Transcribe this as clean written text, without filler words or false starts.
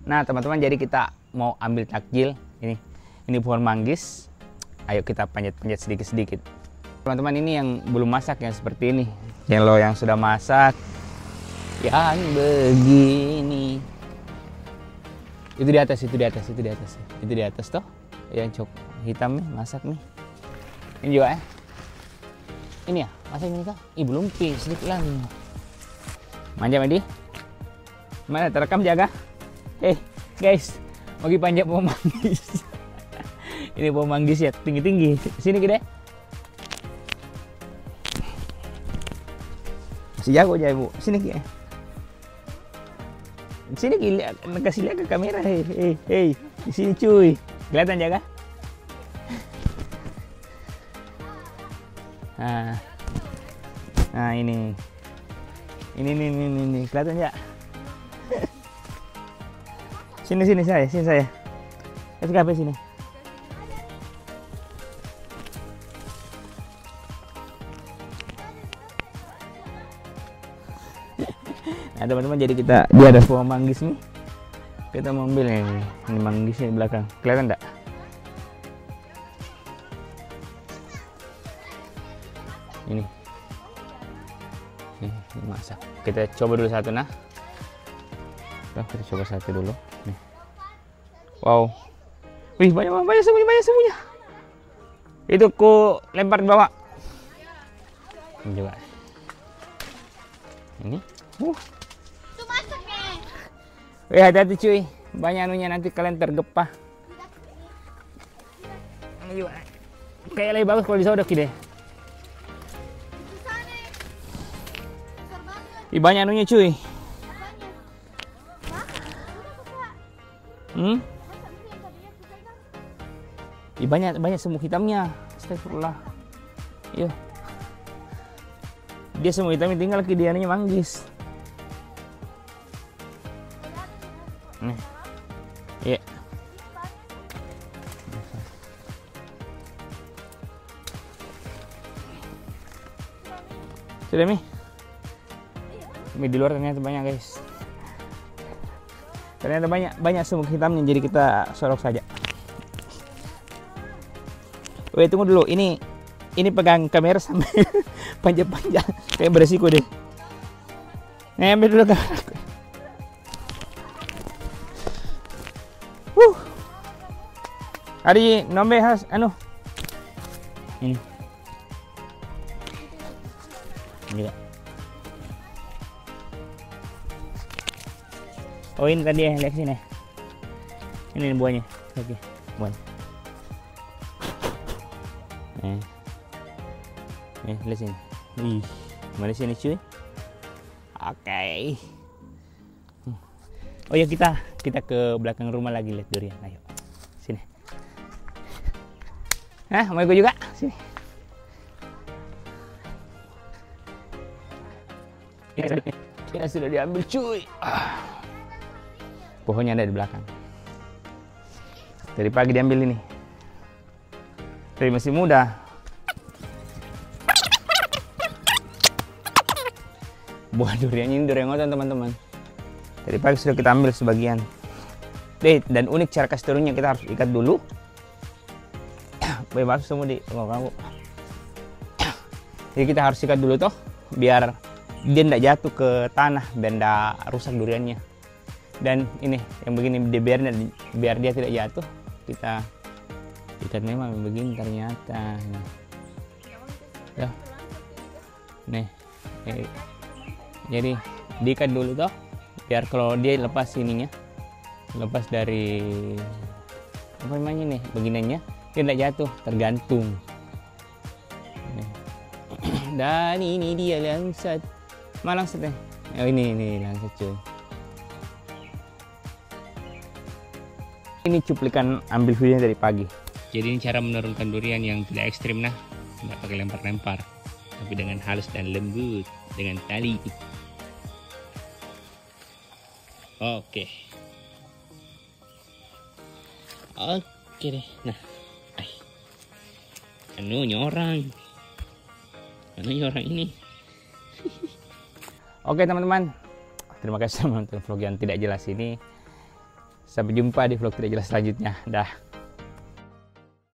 Nah teman-teman, jadi kita mau ambil takjil. Ini pohon manggis. Ayo kita panjat-panjat sedikit-sedikit. Teman-teman, ini yang belum masak yang seperti ini. Yang sudah masak yang begini. Itu di atas, itu di atas toh. Yang cok hitam nih, masak nih. Ini juga ya. Ini ya, masak ini kah? Ih, belum sedikit lagi. Manja Medi. Mana terekam jaga? Guys, lagi panjat pohon manggis. Ini pohon manggis ya, tinggi-tinggi. Sini gede. Masih jago aja Bu. Sini Ki. Sini Ki, kasih lihat ke kamera. Hei. Di sini cuy. Kelihatan jaga? Nah, ini. Ini kelihatan ya? Sini saya. Kasih kafe sini. Nah teman-teman, jadi dia ada pohon manggis nih. Kita mau ambil ini manggisnya di belakang. Kelihatan enggak? Ini masak. Kita coba dulu satu nah. Kita coba satu dulu. Nih. Wow. Wih, banyak semuanya. Itu ku lempar ke bawah. Ini juga. Ini. Itu masaknya. Wih, hati-hati cuy. Banyak anunya, nanti kalian tergepah. Ini juga. Kayak lebih bagus kalau disodok deh. Ih, banyak anunya cuy. Ih, banyak semut hitamnya. Astagfirullah. Yuk. Dia semut hitamnya tinggal lagi dia manggis. Nih. Iya. Sudah Mi? Mi di luar ternyata banyak guys. Ternyata banyak semut hitamnya, jadi kita sorok saja. Woi, tunggu dulu. Ini pegang kamera sampai panjang-panjang. Kayak beresiko deh. Nih, ambil dulu kamera. Hari nombe has ini juga. Oh, ini tadi ya, lihat sini. Ini buahnya. Oke, buahnya. Lihat sini. Ih, mana sini cuy? Oke. Oh ya, kita ke belakang rumah lagi lihat durian. Ayo. Sini. Mau ikut juga? Sini. Ini sudah diambil cuy. Pohonnya ada di belakang. Dari pagi diambil ini. Tapi masih muda. Buah duriannya ini durian ngotan teman-teman. Dari pagi sudah kita ambil sebagian. Dan unik cara kasih turunnya, kita harus ikat dulu. Bebas semua di kamu. Jadi kita harus ikat dulu toh, biar dia tidak jatuh ke tanah, biar tidak rusak duriannya. Dan ini yang begini, biar dia tidak jatuh, kita ikat memang begini ternyata. Ya. Nih. Jadi diikat dulu toh, biar kalau dia lepas ininya, lepas dari apa namanya nih, beginiannya, dia tidak jatuh, tergantung. Dan ini dia langsat. Langsat ya. Oh ini langsat cuy. Ini cuplikan ambil videonya dari pagi. Jadi ini cara menurunkan durian yang tidak ekstrim nah, tidak pakai lempar-lempar, tapi dengan halus dan lembut dengan tali. Oke deh. Nah, nyorang ini. Oke teman-teman, terima kasih menonton vlog yang tidak jelas ini. Sampai jumpa di vlog tidak jelas selanjutnya. Dah.